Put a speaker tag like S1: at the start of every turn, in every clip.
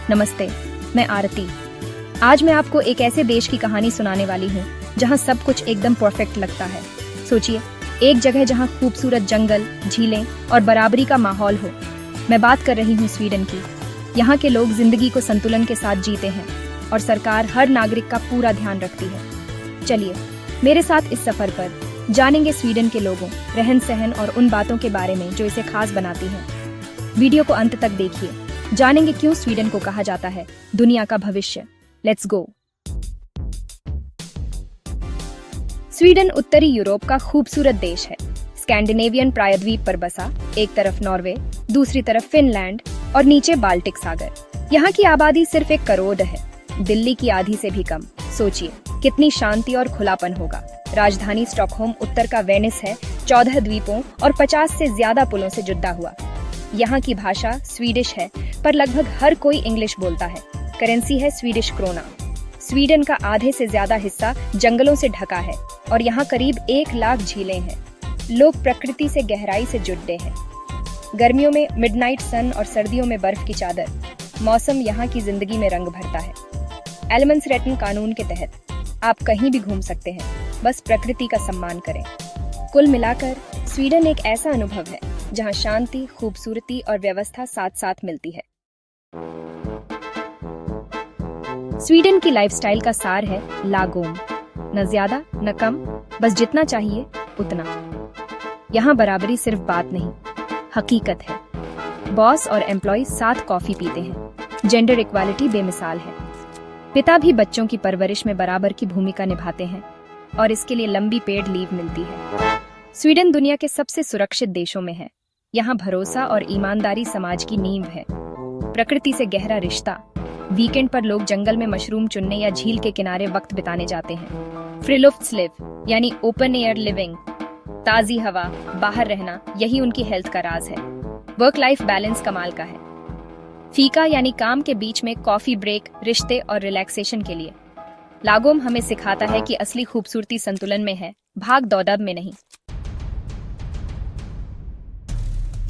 S1: नमस्ते, मैं आरती। आज मैं आपको एक ऐसे देश की कहानी सुनाने वाली हूँ जहाँ सब कुछ एकदम परफेक्ट लगता है। सोचिए, एक जगह जहाँ खूबसूरत जंगल, झीलें और बराबरी का माहौल हो। मैं बात कर रही हूँ स्वीडन की। यहाँ के लोग जिंदगी को संतुलन के साथ जीते हैं और सरकार हर नागरिक का पूरा ध्यान रखती है। चलिए मेरे साथ इस सफर पर जानेंगे स्वीडन के लोगों, रहन सहन और उन बातों के बारे में जो इसे खास बनाती हैं। वीडियो को अंत तक देखिए, जानेंगे क्यों स्वीडन को कहा जाता है दुनिया का भविष्य। Let's go. स्वीडन उत्तरी यूरोप का खूबसूरत देश है। स्कैंडिनेवियन प्रायद्वीप पर बसा, एक तरफ नॉर्वे, दूसरी तरफ फिनलैंड और नीचे बाल्टिक सागर। यहाँ की आबादी सिर्फ 1 करोड़ है, दिल्ली की आधी से भी कम। सोचिए कितनी शांति और खुलापन होगा। राजधानी स्टॉकहोम उत्तर का वेनिस है, 14 द्वीपों और 50 से ज्यादा पुलों से जुड़ा हुआ। यहाँ की भाषा स्वीडिश है, पर लगभग हर कोई इंग्लिश बोलता है। करेंसी है स्वीडिश क्रोना। स्वीडन का आधे से ज्यादा हिस्सा जंगलों से ढका है और यहाँ करीब 1 लाख झीलें हैं। लोग प्रकृति से गहराई से जुड़े हैं। गर्मियों में मिडनाइट सन और सर्दियों में बर्फ की चादर। मौसम यहाँ की जिंदगी में रंग भरता है। एलिमेंट्स रेटन कानून के तहत आप कहीं भी घूम सकते हैं, बस प्रकृति का सम्मान करें। कुल मिलाकर स्वीडन एक ऐसा अनुभव है जहां शांति, खूबसूरती और व्यवस्था साथ साथ मिलती है। स्वीडन की लाइफस्टाइल का सार है लागोम। न ज्यादा न कम, बस जितना चाहिए उतना। यहाँ बराबरी सिर्फ बात नहीं, हकीकत है। बॉस और एम्प्लॉय साथ कॉफी पीते हैं। जेंडर इक्वालिटी बेमिसाल है। पिता भी बच्चों की परवरिश में बराबर की भूमिका निभाते हैं और इसके लिए लंबी पेड लीव मिलती है। स्वीडन दुनिया के सबसे सुरक्षित देशों में है। यहाँ भरोसा और ईमानदारी समाज की नींव है। प्रकृति से गहरा रिश्ता। वीकेंड पर लोग जंगल में मशरूम चुनने या झील के किनारे वक्त बिताने जाते हैं। फ्रीलुफ्ट्सलिव यानी ओपन एयर लिविंग, ताजी हवा, बाहर रहना, यही उनकी हेल्थ का राज है। वर्क लाइफ बैलेंस कमाल का है। फीका यानी काम के बीच में कॉफी ब्रेक, रिश्ते और रिलैक्सेशन के लिए। लागोम हमें सिखाता है कि असली खूबसूरती संतुलन में है, भाग दौड़ में नहीं।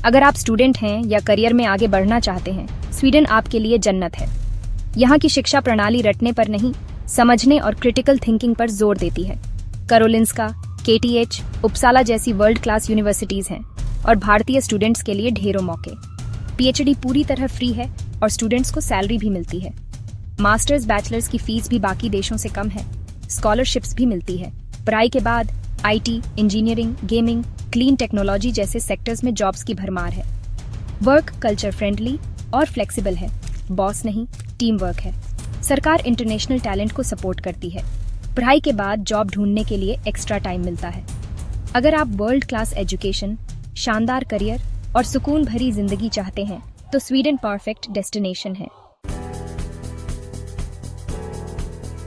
S1: अगर आप स्टूडेंट हैं या करियर में आगे बढ़ना चाहते हैं, स्वीडन आपके लिए जन्नत है। यहाँ की शिक्षा प्रणाली रटने पर नहीं, समझने और क्रिटिकल थिंकिंग पर जोर देती है। कारोलिंस्का, केटीएच, उपसाला जैसी वर्ल्ड क्लास यूनिवर्सिटीज हैं और भारतीय स्टूडेंट्स के लिए ढेरों मौके। पीएचडी पूरी तरह फ्री है और स्टूडेंट्स को सैलरी भी मिलती है। मास्टर्स, बैचलर्स की फीस भी बाकी देशों से कम है। स्कॉलरशिप्स भी मिलती है। पढ़ाई के बाद IT, engineering, gaming, clean technology जैसे सेक्टर्स में जॉब्स की भरमार है। वर्क कल्चर फ्रेंडली और फ्लेक्सिबल है। बॉस नहीं, टीम वर्क है। सरकार इंटरनेशनल टैलेंट को सपोर्ट करती है। पढ़ाई के बाद जॉब ढूंढने के लिए एक्स्ट्रा टाइम मिलता है। अगर आप वर्ल्ड क्लास एजुकेशन, शानदार करियर और सुकून भरी जिंदगी चाहते हैं तो स्वीडन परफेक्ट डेस्टिनेशन है।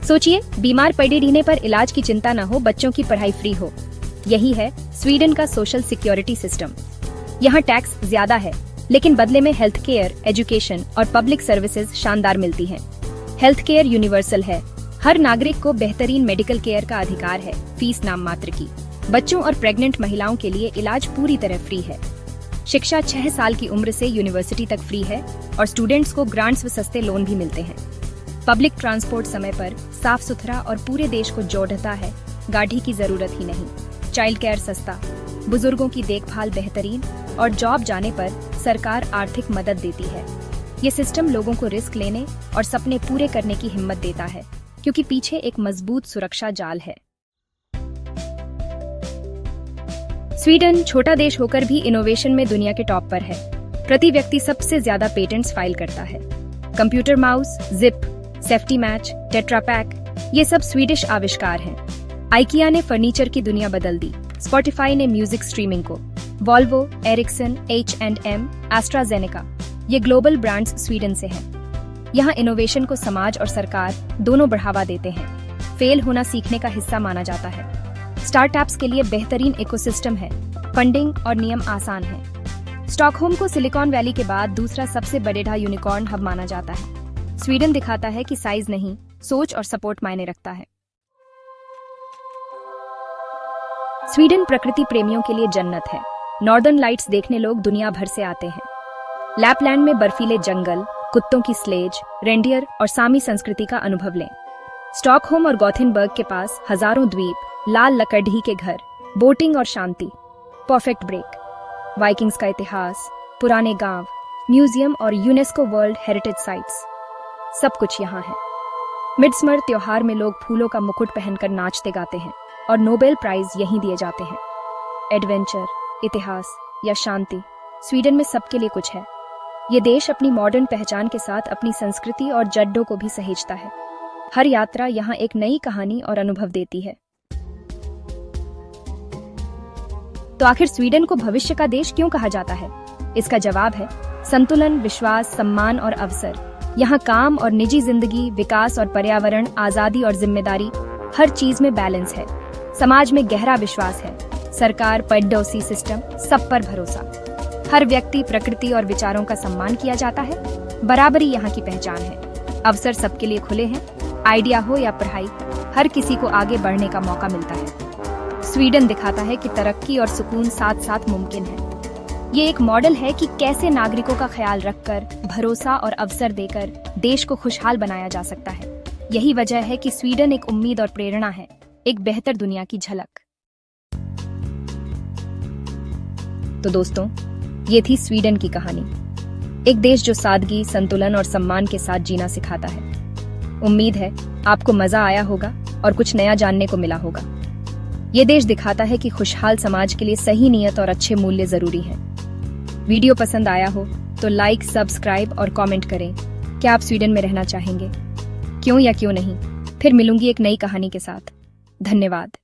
S1: सोचिए, बीमार पड़े रहने पर इलाज की चिंता न हो, बच्चों की पढ़ाई फ्री हो। यही है स्वीडन का सोशल सिक्योरिटी सिस्टम। यहाँ टैक्स ज्यादा है, लेकिन बदले में हेल्थ केयर, एजुकेशन और पब्लिक सर्विसेज शानदार मिलती हैं। हेल्थ केयर यूनिवर्सल है। हर नागरिक को बेहतरीन मेडिकल केयर का अधिकार है, फीस नाम मात्र की। बच्चों और प्रेग्नेंट महिलाओं के लिए इलाज पूरी तरह फ्री है। शिक्षा 6 साल की उम्र से यूनिवर्सिटी तक फ्री है और स्टूडेंट्स को ग्रांट्स व सस्ते लोन भी मिलते हैं। पब्लिक ट्रांसपोर्ट समय पर, साफ सुथरा और पूरे देश को जोड़ता है। गाड़ी की जरूरत ही नहीं। चाइल्ड केयर सस्ता, बुजुर्गों की देखभाल बेहतरीन और जॉब जाने पर सरकार आर्थिक मदद देती है। ये सिस्टम लोगों को रिस्क लेने और सपने पूरे करने की हिम्मत देता है, क्योंकि पीछे एक मजबूत सुरक्षा जाल है। स्वीडन छोटा देश होकर भी इनोवेशन में दुनिया के टॉप पर है। प्रति व्यक्ति सबसे ज्यादा पेटेंट्स फाइल करता है। Computer mouse, zip, safety match, tetra pack, ये सब स्वीडिश आविष्कार हैं। आइकिया ने फर्नीचर की दुनिया बदल दी। स्पॉटिफाई ने म्यूजिक स्ट्रीमिंग को। वॉल्वो, एरिक्सन, H&M, एस्ट्राजेनेका, ये ग्लोबल ब्रांड्स स्वीडन से हैं। यहाँ इनोवेशन को समाज और सरकार दोनों बढ़ावा देते हैं। फेल होना सीखने का हिस्सा माना जाता है। स्टार्टअप्स के लिए बेहतरीन इकोसिस्टम है। फंडिंग और नियम आसान है। स्टॉकहोम को सिलिकॉन वैली के बाद दूसरा सबसे बड़ा यूनिकॉर्न हब माना जाता है। स्वीडन दिखाता है कि साइज नहीं, सोच और सपोर्ट मायने रखता है। स्वीडन प्रकृति प्रेमियों के लिए जन्नत है। नॉर्दर्न लाइट्स देखने लोग दुनिया भर से आते हैं। लैपलैंड में बर्फीले जंगल, कुत्तों की स्लेज, रेंडियर और सामी संस्कृति का अनुभव लें। स्टॉकहोम और गॉथेनबर्ग के पास हजारों द्वीप, लाल लकड़ी के घर, बोटिंग और शांति, परफेक्ट ब्रेक। वाइकिंग्स का इतिहास, पुराने गांव, म्यूजियम और यूनेस्को वर्ल्ड हेरिटेज साइट्स, सब कुछ यहाँ है। मिडसमर त्योहार में लोग फूलों का मुकुट पहनकर नाचते गाते हैं और नोबेल प्राइज यहीं दिए जाते हैं। एडवेंचर, इतिहास या शांति, स्वीडन में सबके लिए कुछ है। ये देश अपनी मॉडर्न पहचान के साथ अपनी संस्कृति और जड्डों को भी सहेजता है। हर यात्रा यहाँ एक नई कहानी और अनुभव देती है। तो आखिर स्वीडन को भविष्य का देश क्यों कहा जाता है? इसका जवाब है संतुलन, विश्वास, सम्मान और अवसर। यहाँ काम और निजी जिंदगी, विकास और पर्यावरण, आजादी और जिम्मेदारी, हर चीज में बैलेंस है। समाज में गहरा विश्वास है। सरकार, पड़ोसी सिस्टम, सब पर भरोसा। हर व्यक्ति, प्रकृति और विचारों का सम्मान किया जाता है। बराबरी यहाँ की पहचान है। अवसर सबके लिए खुले हैं। आइडिया हो या पढ़ाई, हर किसी को आगे बढ़ने का मौका मिलता है। स्वीडन दिखाता है कि तरक्की और सुकून साथ साथ मुमकिन है। ये एक मॉडल है कि कैसे नागरिकों का ख्याल रखकर, भरोसा और अवसर देकर देश को खुशहाल बनाया जा सकता है। यही वजह है कि स्वीडन एक उम्मीद और प्रेरणा है, एक बेहतर दुनिया की झलक। तो दोस्तों, ये थी स्वीडन की कहानी। एक देश जो सादगी, संतुलन और सम्मान के साथ जीना सिखाता है। उम्मीद है आपको मजा आया होगा और कुछ नया जानने को मिला होगा। ये देश दिखाता है कि खुशहाल समाज के लिए सही नियत और अच्छे मूल्य जरूरी हैं। वीडियो पसंद आया हो तो लाइक, सब्सक्राइब और कमेंट करें। क्या आप स्वीडन में रहना चाहेंगे? क्यों या क्यों नहीं? फिर मिलूंगी एक नई कहानी के साथ। धन्यवाद।